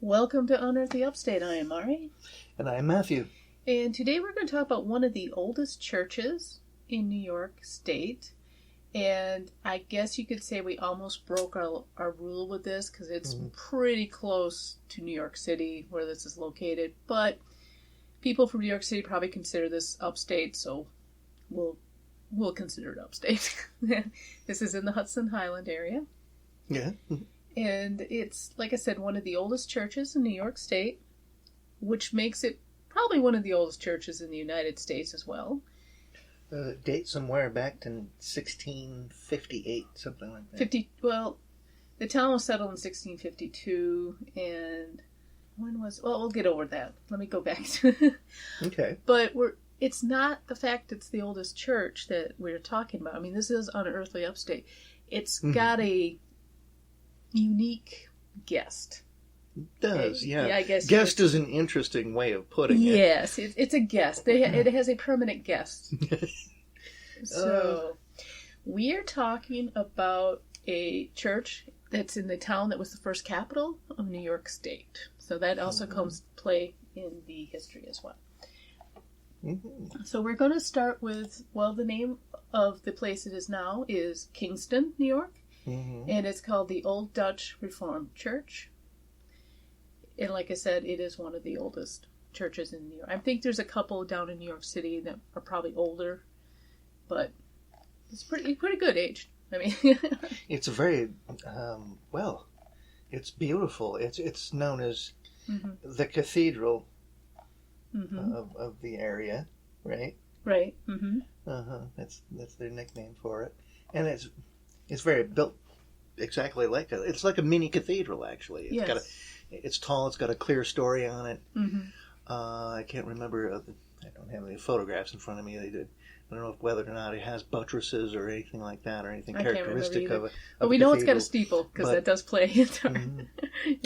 Welcome to Unearth the Upstate. I am Mari. And I'm Matthew. And today we're going to talk about one of the oldest churches in New York State. And I guess you could say we almost broke our rule with this because it's pretty close to New York City where this is located. But people from New York City probably consider this upstate, so we'll consider it upstate. This is in the Hudson Highland area. Yeah. And it's, like I said, one of the oldest churches in New York State, which makes it probably one of the oldest churches in the United States as well. Date somewhere back to 1658, something like that. The town was settled in 1652, and we'll get over that. Let me go back to Okay. But it's not the fact it's the oldest church that we're talking about. I mean, this is Unearthly Upstate. It's got a unique guest. It does, yeah. I guess guest is an interesting way of putting it. Yes, it's a guest. It has a permanent guest. So, we are talking about a church that's in the town that was the first capital of New York State. So that also comes to play in the history as well. So we're going to start with, the name of the place it is now is Kingston, New York. And it's called the Old Dutch Reformed Church. And like I said, it is one of the oldest churches in New York. I think there's a couple down in New York City that are probably older, but it's pretty good age. I mean, it's a very it's beautiful. It's known as the cathedral of the area, right? Right. That's their nickname for it, and it's very built exactly like it's like a mini cathedral, actually. It's tall. It's got a clear story on it. I can't remember. I don't have any photographs in front of me. I don't know whether or not it has buttresses or anything like that, or anything characteristic of it. But we know it's got a steeple because that does play into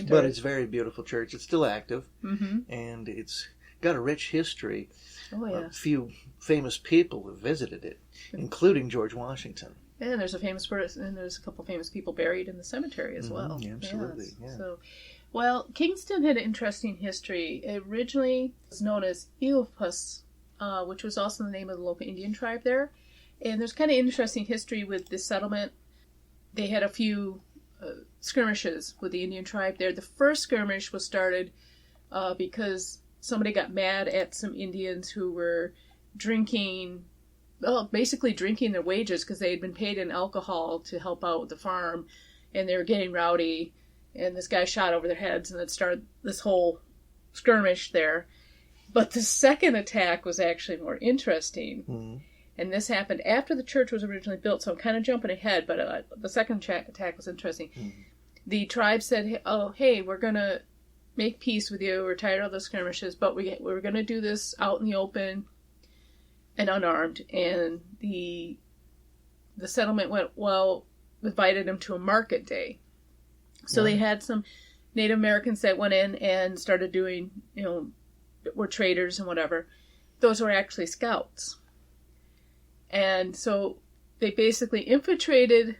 But it's a very beautiful church. It's still active, and it's got a rich history. Oh yeah. A few famous people have visited it, including George Washington. Yeah, there's a famous person, and there's a couple famous people buried in the cemetery as well. Absolutely, yes. Yeah. So, Kingston had an interesting history. It originally was known as Eopus, which was also the name of the local Indian tribe there. And there's kind of interesting history with this settlement. They had a few skirmishes with the Indian tribe there. The first skirmish was started because somebody got mad at some Indians who were basically drinking their wages because they had been paid in alcohol to help out with the farm, and they were getting rowdy, and this guy shot over their heads, and it started this whole skirmish there. But the second attack was actually more interesting, and this happened after the church was originally built, so I'm kind of jumping ahead, but the second attack was interesting. The tribe said, hey, we're going to make peace with you, we're tired of the skirmishes, but we're going to do this out in the open and unarmed. And the settlement invited them to a market day. So they had some Native Americans that went in and started doing, were traders and whatever. Those were actually scouts. And so they basically infiltrated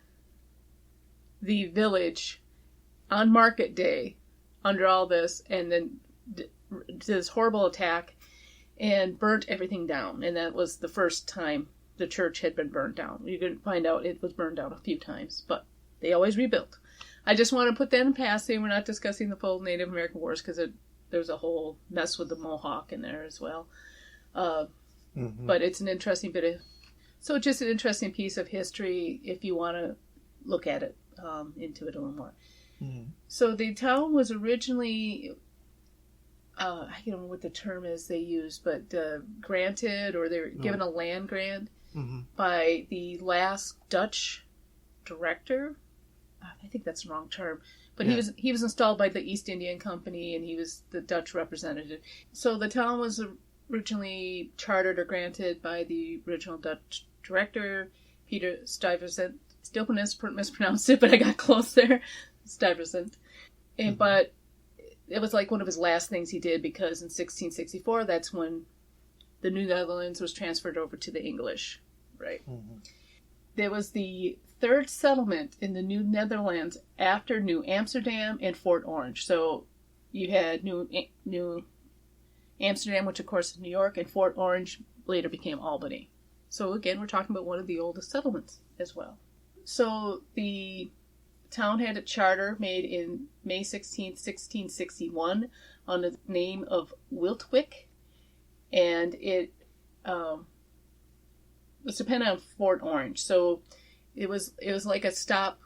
the village on market day under all this, and then did this horrible attack and burnt everything down. And that was the first time the church had been burned down. You can find out it was burned down a few times, but they always rebuilt. I just want to put that in passing. We're not discussing the full Native American Wars because there's a whole mess with the Mohawk in there as well. But it's an interesting just an interesting piece of history if you want to look at it, into it a little more. So the town was originally, I don't know what the term is they used, but granted, or they were given a land grant by the last Dutch director. I think that's the wrong term, but he was installed by the East Indian Company, and he was the Dutch representative. So the town was originally chartered or granted by the original Dutch director, Peter Stuyvesant. Still mispronounced it, but I got close there. Stuyvesant. But it was like one of his last things he did, because in 1664, that's when the New Netherlands was transferred over to the English, right? There was the third settlement in the New Netherlands after New Amsterdam and Fort Orange. So you had New Amsterdam, which of course is New York, and Fort Orange later became Albany. So again, we're talking about one of the oldest settlements as well. So the town had a charter made in May 16th, 1661 on the name of Wiltwyck, and it was dependent on Fort Orange. So it was like a stop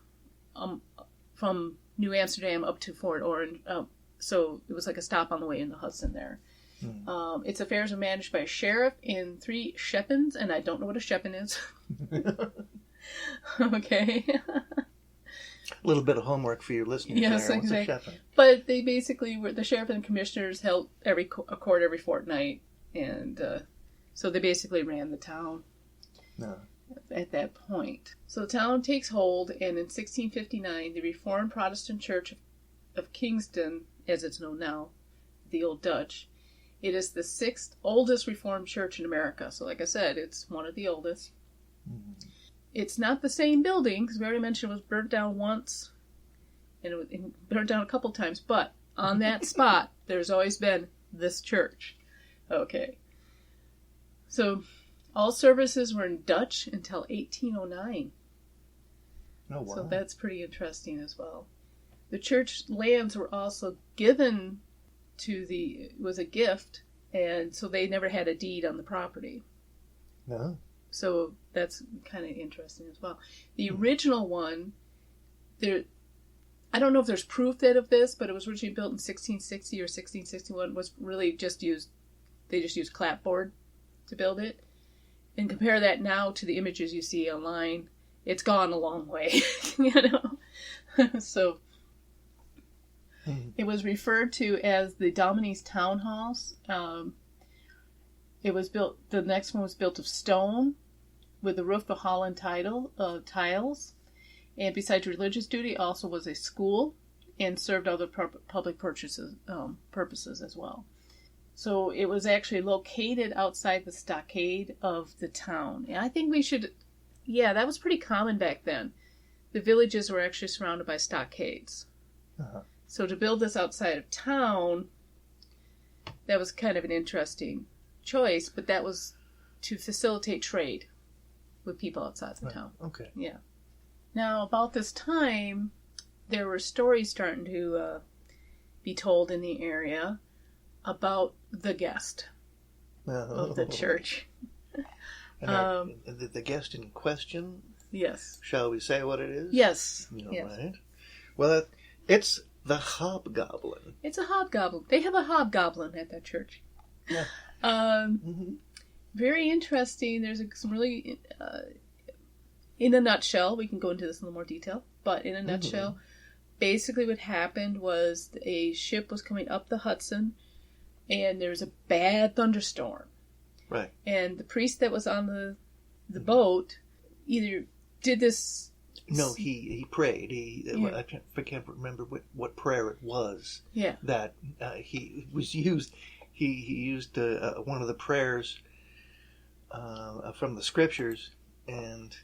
from New Amsterdam up to Fort Orange. So it was like a stop on the way in the Hudson there. Its affairs are managed by a sheriff and 3 schepens, and I don't know what a schepen is. Okay. A little bit of homework for your listeners. Yes, there. exactly. What's a schepen? But they basically were the sheriff and commissioners held a court every fortnight, and so they basically ran the town. No. At that point. So the town takes hold, and in 1659, the Reformed Protestant Church of Kingston, as it's known now, the Old Dutch, it is the 6th oldest Reformed church in America. So like I said, it's one of the oldest. Mm-hmm. It's not the same building, because we already mentioned it was burnt down once, and it was burnt down a couple times, but on that spot, there's always been this church. Okay. So all services were in Dutch until 1809. Oh, wow. So that's pretty interesting as well. The church lands were also given was a gift, and so they never had a deed on the property. No. So that's kind of interesting as well. The original one, I don't know if there's proof of this, but it was originally built in 1660 or 1661, was really they just used clapboard to build it. And compare that now to the images you see online, it's gone a long way, So it was referred to as the Dominie's Townhouse. It was built. The next one was built of stone, with the roof of Holland tiles. And besides religious duty, also was a school, and served other public purposes as well. So it was actually located outside the stockade of the town. And I think that was pretty common back then. The villages were actually surrounded by stockades. Uh-huh. So to build this outside of town, that was kind of an interesting choice, but that was to facilitate trade with people outside the town. Okay. Yeah. Now, about this time, there were stories starting to be told in the area about the guest of the church. And the guest in question? Yes. Shall we say what it is? Yes. Yes. Right. Well, it's the Hobgoblin. It's a hobgoblin. They have a hobgoblin at that church. Yeah. Very interesting. There's some really, in a nutshell, we can go into this in a little more detail, but in a nutshell, basically what happened was a ship was coming up the Hudson, and there was a bad thunderstorm. Right. And the priest that was on the boat either did this... No, he prayed. I can't remember what prayer it was. Yeah. That he used one of the prayers from the scriptures, and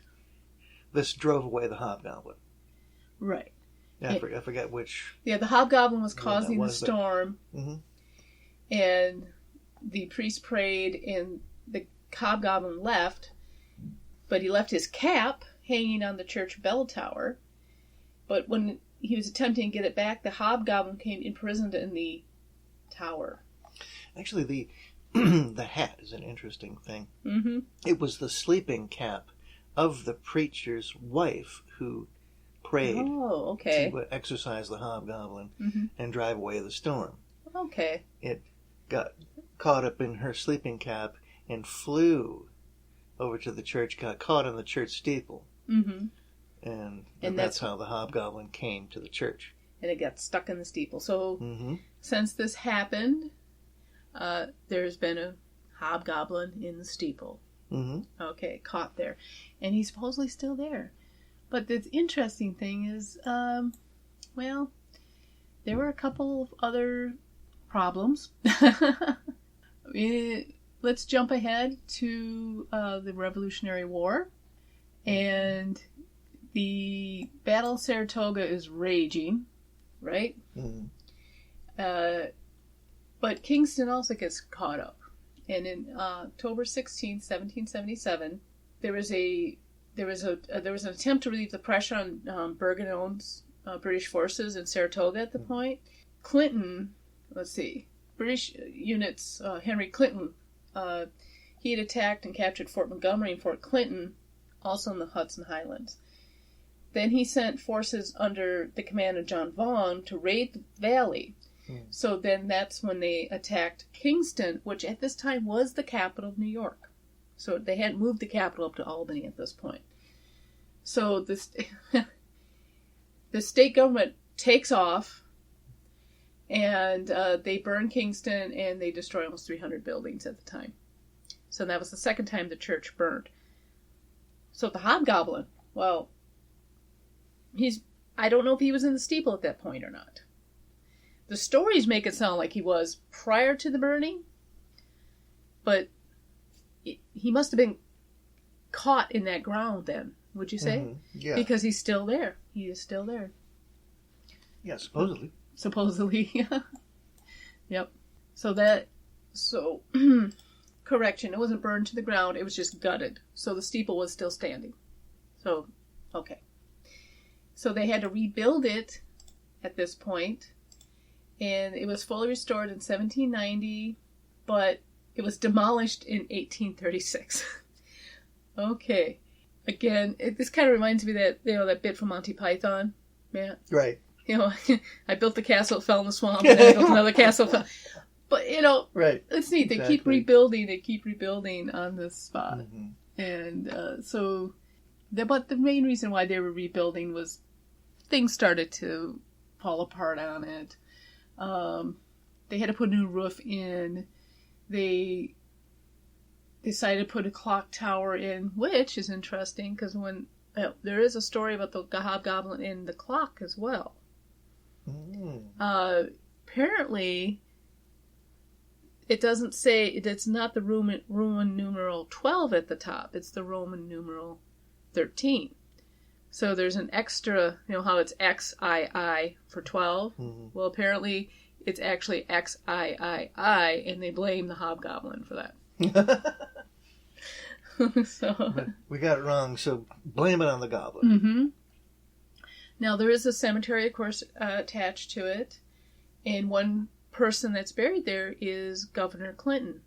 this drove away the hobgoblin. Right. Yeah, I forget which. Yeah, the hobgoblin was causing the storm, and the priest prayed, and the hobgoblin left, but he left his cap hanging on the church bell tower. But when he was attempting to get it back, the hobgoblin came imprisoned in the tower. Actually, the hat is an interesting thing. Mm-hmm. It was the sleeping cap of the preacher's wife who prayed to exorcise the hobgoblin and drive away the storm. Okay. It got caught up in her sleeping cap and flew over to the church, got caught in the church steeple. Mm-hmm. And that's how the hobgoblin came to the church. And it got stuck in the steeple. So since this happened, there's been a hobgoblin in the steeple. Mm-hmm. Okay, caught there. And he's supposedly still there. But the interesting thing is, there were a couple of other problems. Let's jump ahead to the Revolutionary War. And the Battle of Saratoga is raging, right? Mm-hmm. But Kingston also gets caught up. And in October 16th, 1777, there was an attempt to relieve the pressure on Burgoyne's British forces in Saratoga at the point. Clinton, British units, Henry Clinton, he had attacked and captured Fort Montgomery and Fort Clinton, also in the Hudson Highlands. Then he sent forces under the command of John Vaughan to raid the valley. So then that's when they attacked Kingston, which at this time was the capital of New York. So they hadn't moved the capital up to Albany at this point. So the state government takes off, and they burn Kingston, and they destroy almost 300 buildings at the time. So that was the second time the church burned. So the Hobgoblin, well, I don't know if he was in the steeple at that point or not. The stories make it sound like he was prior to the burning, but he must have been caught in that ground then, would you say? Mm-hmm. Yeah. Because he's still there. He is still there. Yeah, supposedly. Supposedly, yeah. Yep. So, correction, it wasn't burned to the ground, it was just gutted. So the steeple was still standing. So, okay. So they had to rebuild it at this point, and it was fully restored in 1790, but it was demolished in 1836. Okay. Again, this kind of reminds me that, that bit from Monty Python. Yeah. Right. I built the castle, it fell in the swamp, and then I built another castle. But, right. It's neat. They keep rebuilding on this spot. Mm-hmm. And but the main reason why they were rebuilding was things started to fall apart on it. They had to put a new roof in. They decided to put a clock tower in, which is interesting because there is a story about the Hobgoblin in the clock as well. Mm. Apparently, it doesn't say, it's not the Roman numeral 12 at the top. It's the Roman numeral 13. So there's an extra, how it's XII for 12? Mm-hmm. Well, apparently it's actually XIII, and they blame the Hobgoblin for that. But we got it wrong, so blame it on the goblin. Mm-hmm. Now, there is a cemetery, of course, attached to it, and one person that's buried there is Governor Clinton.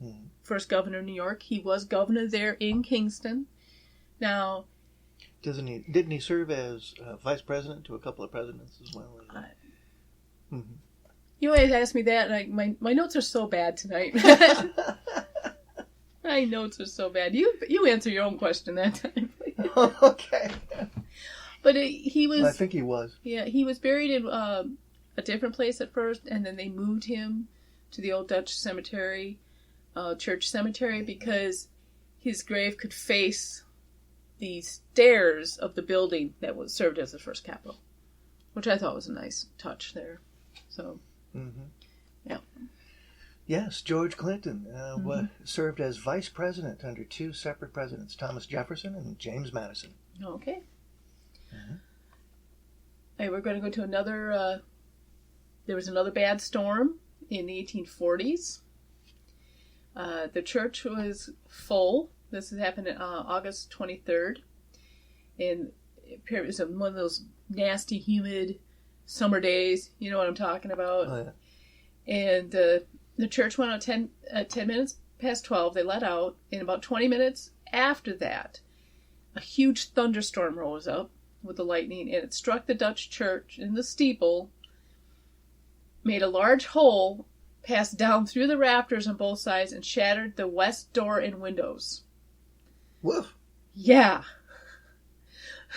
Mm. First governor of New York. He was governor there in Kingston. Now, didn't he serve as vice president to a couple of presidents as well? Mm-hmm. You always ask me that, and my notes are so bad tonight. My notes are so bad. You answer your own question that time. Okay. But he was... I think he was. Yeah, he was buried in a different place at first, and then they moved him to the Old Dutch Cemetery, church cemetery, because his grave could face the stairs of the building that was served as the first capital, which I thought was a nice touch there. So, mm-hmm. Yeah. Yes, George Clinton served as vice president under two separate presidents, Thomas Jefferson and James Madison. Okay. Mm-hmm. Hey, we're going to go to another... there was another bad storm in the 1840s. The church was full. This has happened on August 23rd. And it was one of those nasty, humid summer days. You know what I'm talking about. Oh, yeah. And the church went out 10 minutes past 12. They let out. And about 20 minutes after that, a huge thunderstorm rose up with the lightning. And it struck the Dutch church in the steeple, made a large hole, passed down through the rafters on both sides, and shattered the west door and windows. Woof. Yeah.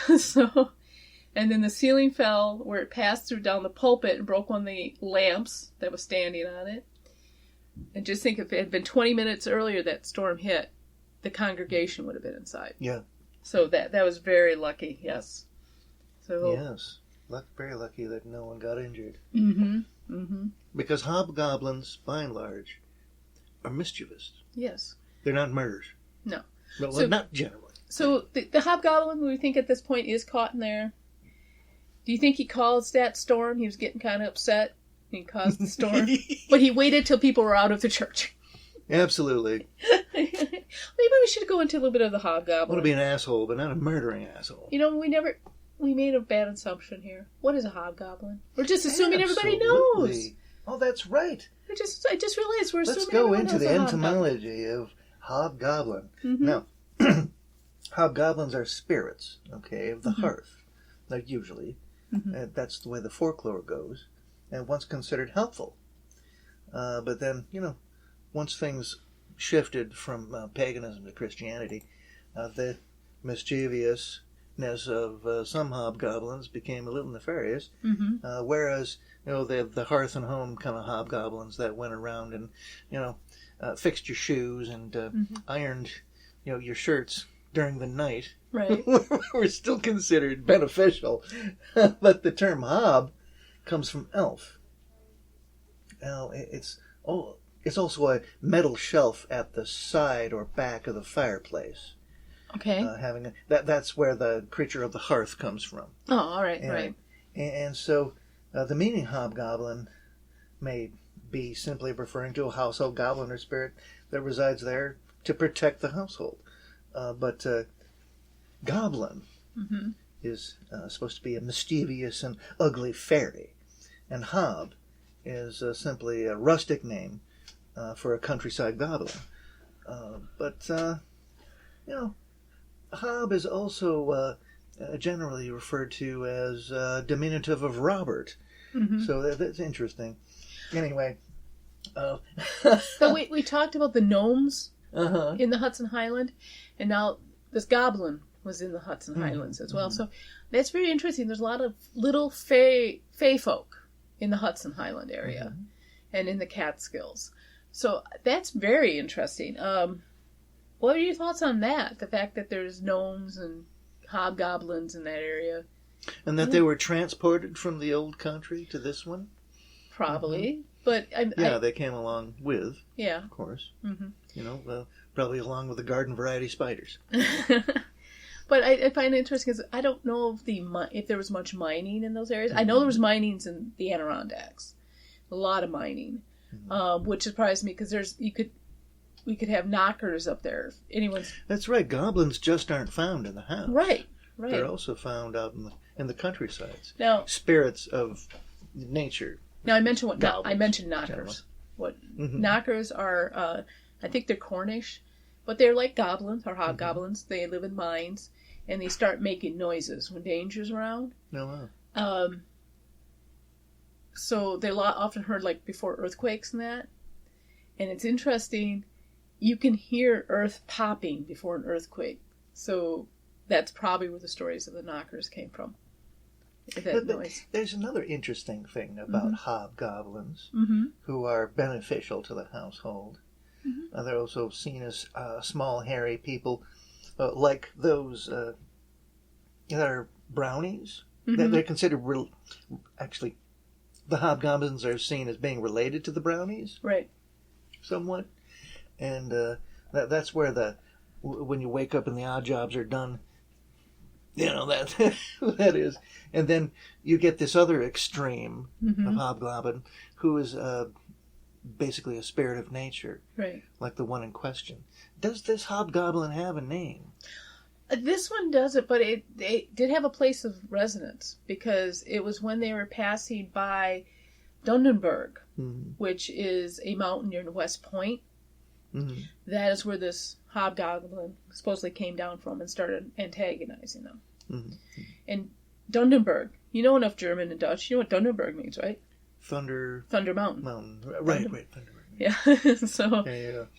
And then the ceiling fell where it passed through down the pulpit and broke one of the lamps that was standing on it. And just think, if it had been 20 minutes earlier that storm hit, the congregation would have been inside. Yeah. So that was very lucky, yes. So yes. Very lucky that no one got injured. Mm-hmm. Mm-hmm. Because hobgoblins, by and large, are mischievous. Yes. They're not murderers. No. Well, not generally. So the hobgoblin, we think at this point, is caught in there. Do you think he caused that storm? He was getting kind of upset, he caused the storm. But he waited till people were out of the church. Absolutely. Maybe we should go into a little bit of the Hobgoblin. I want to be an asshole, but not a murdering asshole. You know, we made a bad assumption here. What is a Hobgoblin? We're just assuming everybody knows. Oh, that's right. I just realized we're assuming. Let's go into the etymology of Hobgoblin. Now, hobgoblins are spirits, okay, of the hearth. They're usually. That's the way the folklore goes. And once considered helpful. But then, once things shifted from paganism to Christianity, the mischievousness of some hobgoblins became a little nefarious. Whereas, the hearth and home kind of hobgoblins that went around and, fixed your shoes and ironed, your shirts during the night, right, were still considered beneficial. But the term hob comes from elf. Now, it's also a metal shelf at the side or back of the fireplace. Okay. That's where the creature of the hearth comes from. Oh, all right, right. And so the meaning hobgoblin may be simply referring to a household goblin or spirit that resides there to protect the household. But goblin is supposed to be a mischievous and ugly fairy. And hob is simply a rustic name for a countryside goblin. But hob is also generally referred to as diminutive of Robert. So that's interesting. Anyway. So we talked about the gnomes in the Hudson Highland, and now this goblin was in the Hudson Highlands as well. So that's very interesting. There's a lot of little fae folk in the Hudson Highland area and in the Catskills. So that's very interesting. What are your thoughts on that? The fact that there's gnomes and hobgoblins in that area. And that they were transported from the old country to this one? Probably. But they came along with, of course. Probably along with the garden variety spiders. But I find it interesting because I don't know if there was much mining in those areas. I know there was minings in the Adirondacks, a lot of mining, which surprised me because we could have knockers up there. That's right. Goblins just aren't found in the house. Right. They're also found out in the countrysides. Now, spirits of nature. Now I mentioned knockers. Knockers are? I think they're Cornish, but they're like goblins or hobgoblins. They live in mines, and they start making noises when danger's around. Oh, wow. So they're often heard like before earthquakes and that. And it's interesting. You can hear earth popping before an earthquake. So that's probably where the stories of the knockers came from. But there's another interesting thing about hobgoblins who are beneficial to the household. They're also seen as small, hairy people, like those that are brownies. They're considered actually, the hobgoblins are seen as being related to the brownies, right? Somewhat, and that's where when you wake up and the odd jobs are done. That is. And then you get this other extreme of hobgoblin who is basically a spirit of nature. Right. Like the one in question. Does this hobgoblin have a name? This one doesn't, but it did have a place of residence because it was when they were passing by Dundenberg, which is a mountain near West Point. That is where this hobgoblin supposedly came down from and started antagonizing them. And Dundenberg, you know enough German and Dutch. You know what Dundenberg means, right? Thunder Mountain. Right, Thunder Mountain. Yeah. So,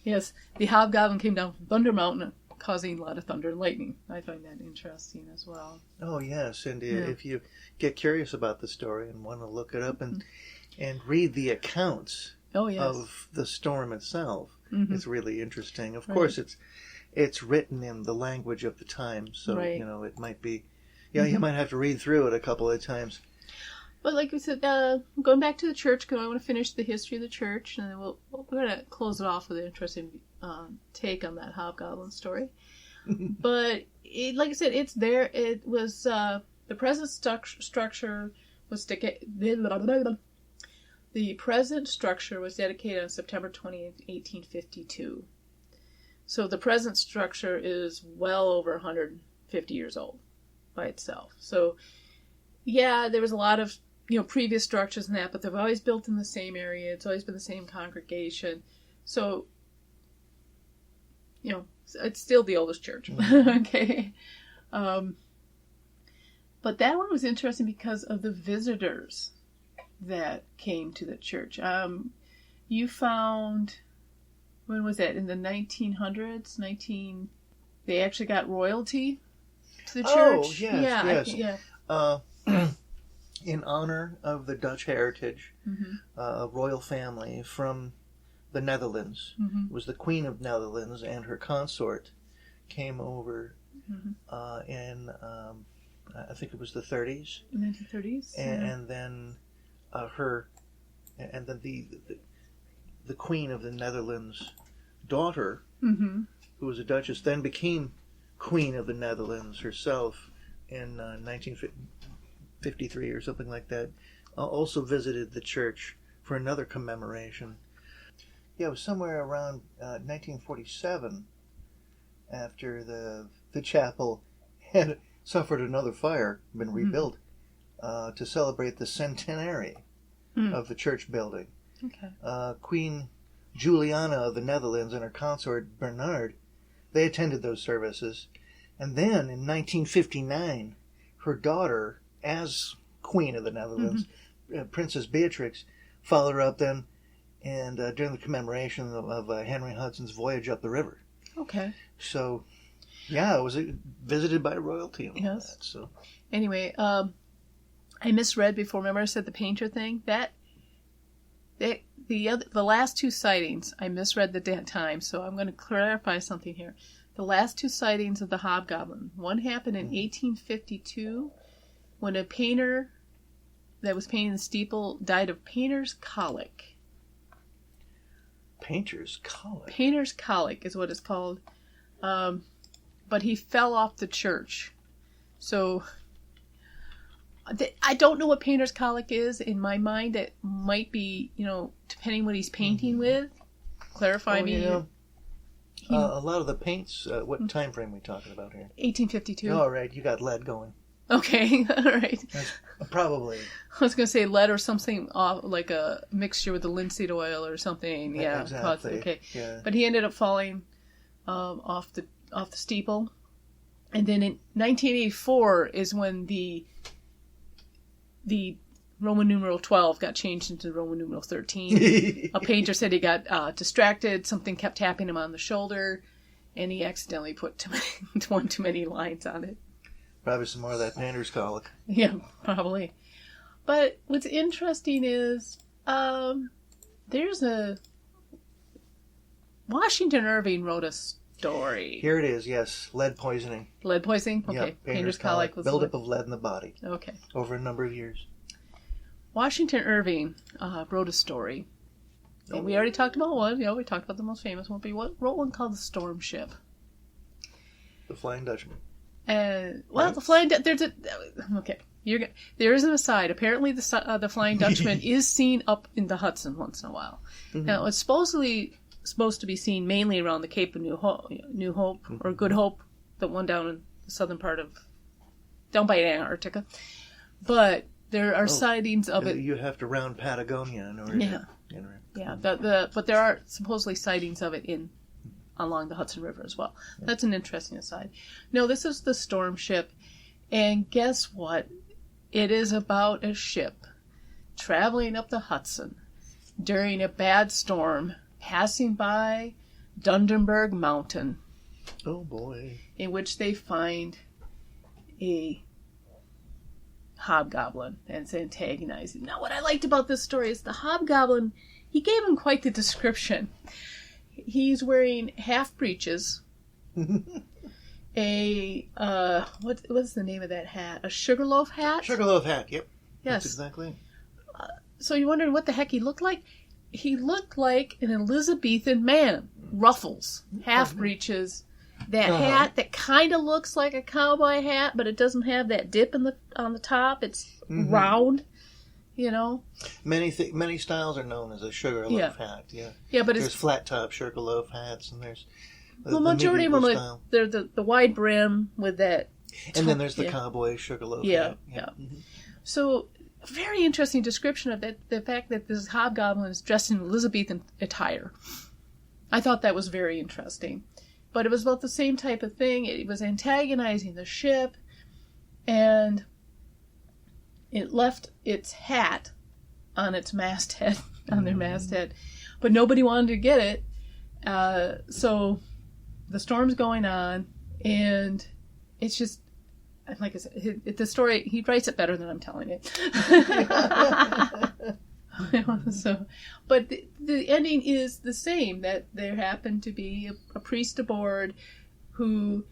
yes, the hobgoblin came down from Thunder Mountain, causing a lot of thunder and lightning. I find that interesting as well. Oh, yes. And if you get curious about the story and want to look it up and read the accounts of the storm itself, it's really interesting. Of course, it's written in the language of the time, so it might be. You might have to read through it a couple of times. But like we said, going back to the church, because I want to finish the history of the church, and then we're going to close it off with an interesting take on that hobgoblin story. But like I said, it's there. It was the present structure was the The present structure was dedicated on September 20th, 1852. So the present structure is well over 150 years old by itself. So, yeah, there was a lot of, previous structures and that, but they've always built in the same area. It's always been the same congregation. So, it's still the oldest church. Mm-hmm. Okay. But that one was interesting because of the visitors that came to the church. You found, when was that? In the 1900s? They actually got royalty to the church? Oh, yes, yes. In honor of the Dutch heritage, a royal family from the Netherlands. It was the Queen of Netherlands and her consort came over in, I think it was the 30s. 1930s? And then the Queen of the Netherlands' daughter, who was a duchess, then became Queen of the Netherlands herself in 1953 or something like that. Also visited the church for another commemoration. Yeah, it was somewhere around 1947, after the chapel had suffered another fire, been rebuilt, to celebrate the centenary of the church building. Okay. Queen Juliana of the Netherlands and her consort Bernard, they attended those services. And then in 1959, her daughter, as Queen of the Netherlands, Princess Beatrix, followed her up then, and during the commemoration of Henry Hudson's voyage up the river. Okay. So, yeah, it was visited by royalty. Yes. That, so. Anyway, I misread before. Remember I said the painter thing? The last two sightings, I misread the time, so I'm going to clarify something here. The last two sightings of the Hobgoblin, one happened in 1852 when a painter that was painting the steeple died of painter's colic. Painter's colic? Painter's colic is what it's called. But he fell off the church. So, I don't know what painter's colic is. In my mind, it might be, depending what he's painting with. Clarify me. A lot of the paints, what time frame are we talking about here? 1852. All right, you got lead going. Okay, all right. Probably. I was going to say lead or something like a mixture with the linseed oil or something. Yeah, exactly. Okay. Yeah. But he ended up falling off the steeple. And then in 1984 is when the Roman numeral 12 got changed into Roman numeral 13. A painter said he got distracted. Something kept tapping him on the shoulder, and he accidentally put too many lines on it. Probably some more of that painter's colic. Yeah, probably. But what's interesting is there's a... Washington Irving wrote a story. Here it is, yes. Lead poisoning. Lead poisoning? Okay. Yep, painter's colic was buildup of lead in the body. Okay. Over a number of years. Washington Irving wrote a story. And we already talked about one. We talked about the most famous one. But he wrote one called The Storm Ship. The Flying Dutchman. The Flying Dutchman... Okay. There is an aside. Apparently the Flying Dutchman is seen up in the Hudson once in a while. Now, it's supposed to be seen mainly around the Cape of New Hope, or Good Hope, the one down in the southern part of... down by Antarctica. But there are sightings of it. You have to round Patagonia in order to... Yeah, but there are supposedly sightings of it along the Hudson River as well. That's an interesting aside. No, this is the Storm Ship, and guess what? It is about a ship traveling up the Hudson during a bad storm, passing by Dunderberg Mountain. Oh boy. In which they find a hobgoblin and it's antagonizing. Now, what I liked about this story is the hobgoblin, he gave him quite the description. He's wearing half breeches, what's the name of that hat? A sugarloaf hat? Sugarloaf hat, yep. Yes. That's exactly. So you're wondering what the heck he looked like? He looked like an Elizabethan man. Ruffles, half breeches, that hat that kind of looks like a cowboy hat, but it doesn't have that dip on the top. It's round. you know. Many styles are known as a sugarloaf hat. Yeah. Yeah, but there's flat top sugarloaf hats, and there's the majority of them are they're the wide brim with that. And then there's the cowboy sugarloaf hat. Yeah. Mm-hmm. So, very interesting description of that. The fact that this hobgoblin is dressed in Elizabethan attire. I thought that was very interesting. But it was about the same type of thing. It was antagonizing the ship, and it left its hat on its masthead, on their masthead. But nobody wanted to get it. So the storm's going on, and it's just, like I said, the story, he writes it better than I'm telling it. So, but the ending is the same, that there happened to be a priest aboard who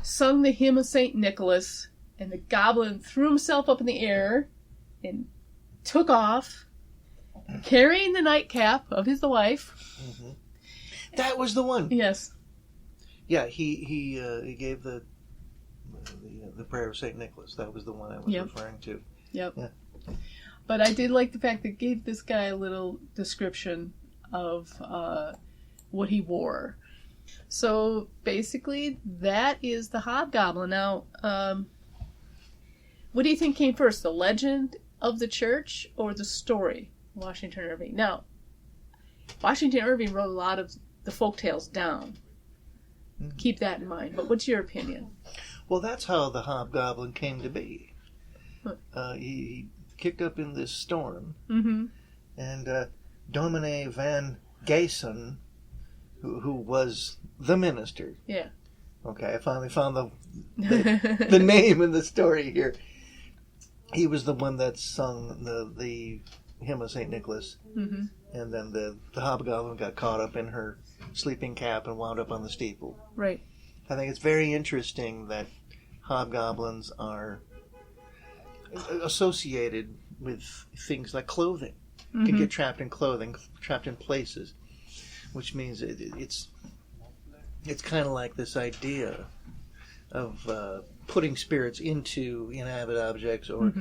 sung the hymn of St. Nicholas, and the goblin threw himself up in the air and took off, carrying the nightcap of his wife. Mm-hmm. That was the one. Yes. Yeah, he gave the prayer of St. Nicholas. That was the one I was referring to. Yep. Yeah. But I did like the fact that it gave this guy a little description of what he wore. So basically, that is the Hobgoblin. Now, what do you think came first, the legend of the church or the story, Washington Irving? Now, Washington Irving wrote a lot of the folktales down. Mm-hmm. Keep that in mind. But what's your opinion? Well, that's how the Hobgoblin came to be. He kicked up in this storm, and Domine Van Geysen, who was the minister. Yeah. Okay, I finally found the name in the story here. He was the one that sung the hymn of St. Nicholas, and then the Hobgoblin got caught up in her sleeping cap and wound up on the steeple. Right. I think it's very interesting that hobgoblins are associated with things like clothing. You can get trapped in clothing, trapped in places, which means it's kind of like this idea of putting spirits into inanimate objects, or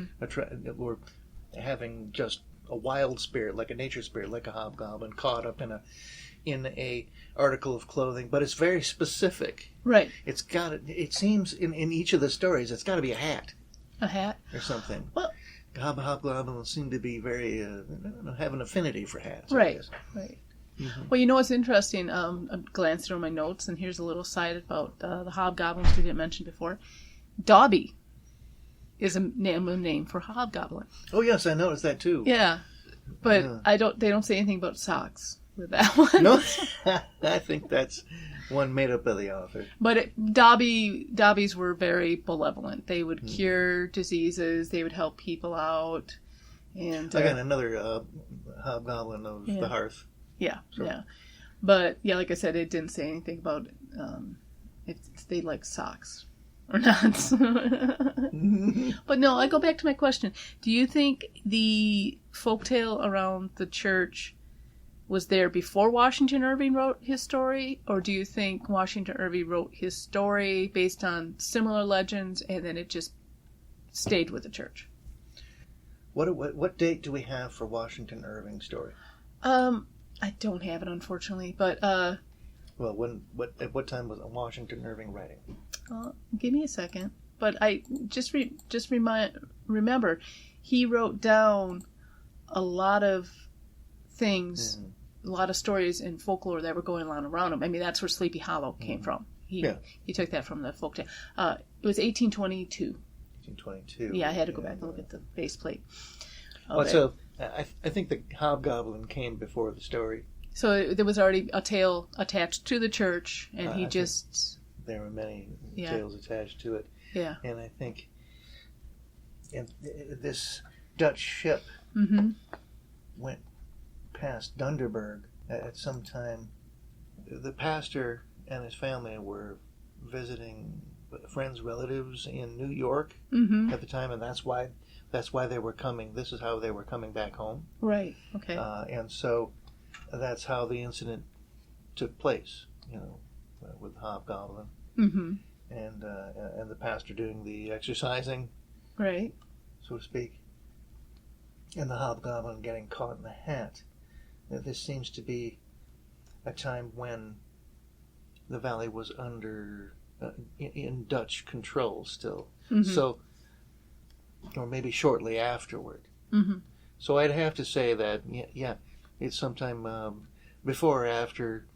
or having just a wild spirit, like a nature spirit, like a hobgoblin, caught up in a article of clothing. But it's very specific. Right. It seems in each of the stories, it's got to be a hat. A hat? Or something. Well, hobgoblins seem to be very, have an affinity for hats. Right, right. Mm-hmm. Well, you know what's interesting? I glanced through my notes, and here's a little side about the hobgoblins we didn't mention before. Dobby is a name for hobgoblin. Oh, yes, I noticed that too. Yeah, but they don't say anything about socks with that one. No, I think that's one made up by the author. But Dobbies were very benevolent. They would cure diseases. They would help people out. And again, another hobgoblin of the hearth. Yeah, yeah. But yeah, like I said, it didn't say anything about if they like socks or not. But no, I go back to my question. Do you think the folktale around the church was there before Washington Irving wrote his story, or do you think Washington Irving wrote his story based on similar legends and then it just stayed with the church? What date do we have for Washington Irving's story? I don't have it, unfortunately, but well, at what time was Washington Irving writing? Give me a second. But I remember he wrote down a lot of things, a lot of stories and folklore that were going on around him. I mean, that's where Sleepy Hollow came from. He took that from the folktale. It was 1822. 1822. Yeah, I had to go back and look at the base plate. Okay. So I think the Hobgoblin came before the story. So there was already a tale attached to the church, and he just... There were many tales attached to it. Yeah. And I think this Dutch ship went past Dunderberg at some time. The pastor and his family were visiting friends, relatives in New York at the time, and that's why they were coming. This is how they were coming back home. Right. Okay. And so that's how the incident took place. With Hobgoblin, and the pastor doing the exorcising, right, so to speak. and the hobgoblin getting caught in the hat. This seems to be a time when the valley was under in Dutch control still. So, or maybe shortly afterward. So I'd have to say that, it's sometime before or after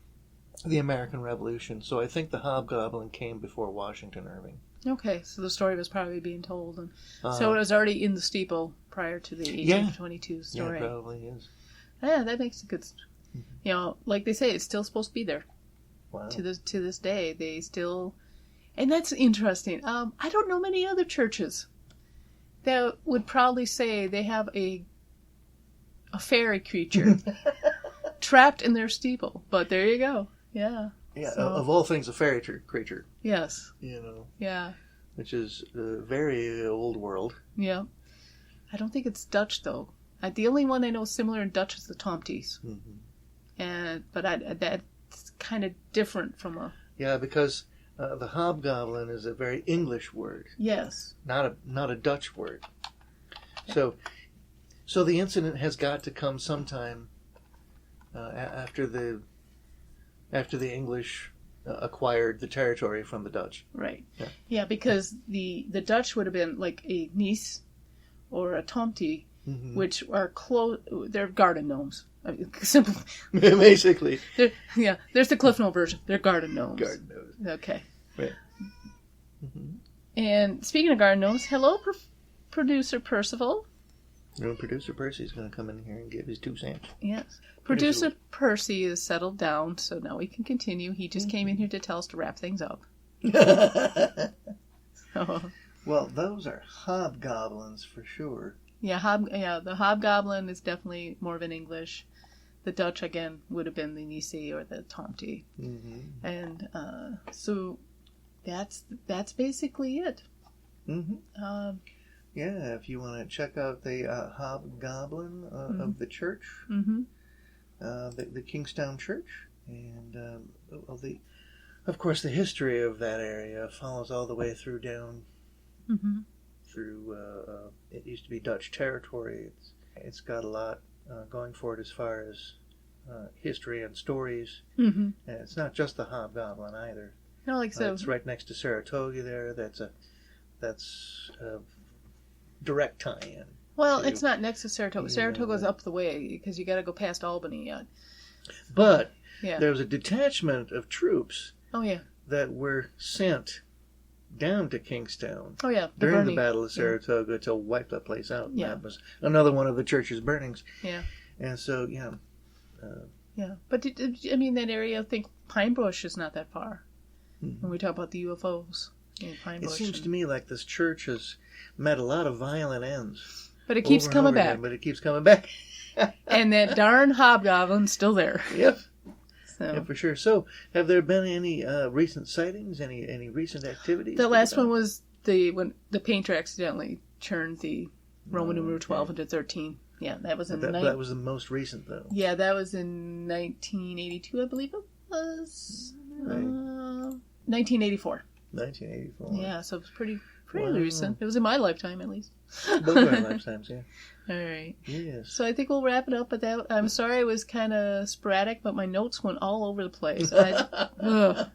the American Revolution. So I think the hobgoblin came before Washington Irving. Okay, so the story was probably being told. And so it was already in the steeple prior to the 1822 story. Yeah, it probably is. Yeah, that makes it good. You know, like they say, it's still supposed to be there. Wow. To this day, they still... And that's interesting. I don't know many other churches that would proudly say they have a fairy creature trapped in their steeple. But there you go. Yeah. Yeah, so, of all things, a fairy creature. Yes. You know. Yeah. Which is a very old world. Yeah. I don't think it's Dutch, though. The only one I know similar in Dutch is the tomties. But that's kind of different from a... Yeah, because the hobgoblin is a very English word. Yes. Not a Dutch word. So the incident has got to come sometime after the English acquired the territory from the Dutch. Right. Yeah, because the Dutch would have been like a niece or a tomty, which are they're garden gnomes. I mean, simply. Basically. There's the Cliff Note version. They're garden gnomes. Garden gnomes. Okay. Right. And speaking of garden gnomes, hello, producer Percival. Producer Percy's going to come in here and give his 2 cents. Yes. Producer Percy is settled down, so now we can continue. He just came in here to tell us to wrap things up. Well, those are hobgoblins for sure. Yeah, the hobgoblin is definitely more of an English. The Dutch, again, would have been the Nisi or the Tomty. And so that's basically it. Yeah, if you want to check out the hobgoblin of the church, the Kingstown Church, and of course the history of that area follows all the way through down through it used to be Dutch territory. It's got a lot going for it as far as history and stories. And it's not just the hobgoblin either. No, like so. It's right next to Saratoga there. That's a direct tie-in. Well, it's not next to Saratoga. Saratoga's up the way because you got to go past Albany yet. But there was a detachment of troops. That were sent down to Kingstown. During the Battle of Saratoga to wipe that place out. And that was another one of the church's burnings. And so but I mean that area. I think Pine Bush is not that far. When we talk about the UFOs. Pine Bush. It seems to me like this church has met a lot of violent ends. But it keeps coming back. Again, but it keeps coming back. And that darn hobgoblin's still there. Yep. Yeah, for sure. So, have there been any recent sightings? Any recent activities? The last one was when the painter accidentally turned the Roman numeral 12 into 13. Yeah, that was in that was the most recent, though. Yeah, that was in 1982, I believe it was. 1984. 1984. Yeah, so it was pretty recent. It was in my lifetime, at least. Both our lifetimes, yeah. All right. Yes. So I think we'll wrap it up at that. I'm sorry it was kind of sporadic, but my notes went all over the place. Don't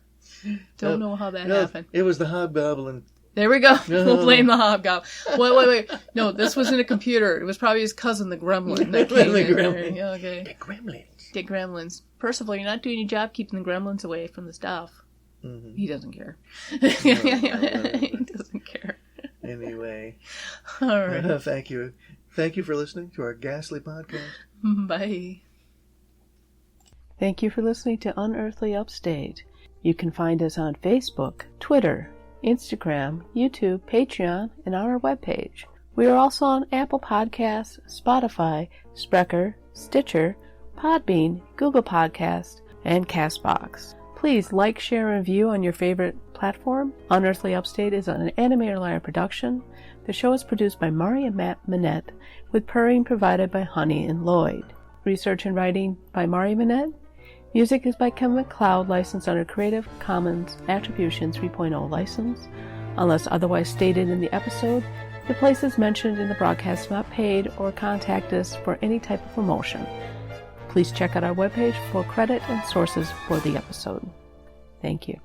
know how that happened. It was the hobgoblin. There we go. We'll blame the hobgoblin. Wait. No, this wasn't a computer. It was probably his cousin, the gremlin. That came in gremlin. there. Okay. The gremlins. The gremlins. Percival, you're not doing your job keeping the gremlins away from the stuff. He doesn't care. He doesn't care. Anyway. All right. Thank you. Thank you for listening to our ghastly podcast. Bye. Thank you for listening to Unearthly Upstate. You can find us on Facebook, Twitter, Instagram, YouTube, Patreon, and on our webpage. We are also on Apple Podcasts, Spotify, Spreaker, Stitcher, Podbean, Google Podcasts, and CastBox. Please like, share, and review on your favorite platform. Unearthly Upstate is an Animator Liar production. The show is produced by Mari and Matt Manette, with purring provided by Honey and Lloyd. Research and writing by Mari Manette. Music is by Kevin MacLeod, licensed under Creative Commons Attribution 3.0 license. Unless otherwise stated in the episode, The places mentioned in the broadcast are not paid or contact us for any type of promotion. Please check out our webpage for credit and sources for the episode. Thank you.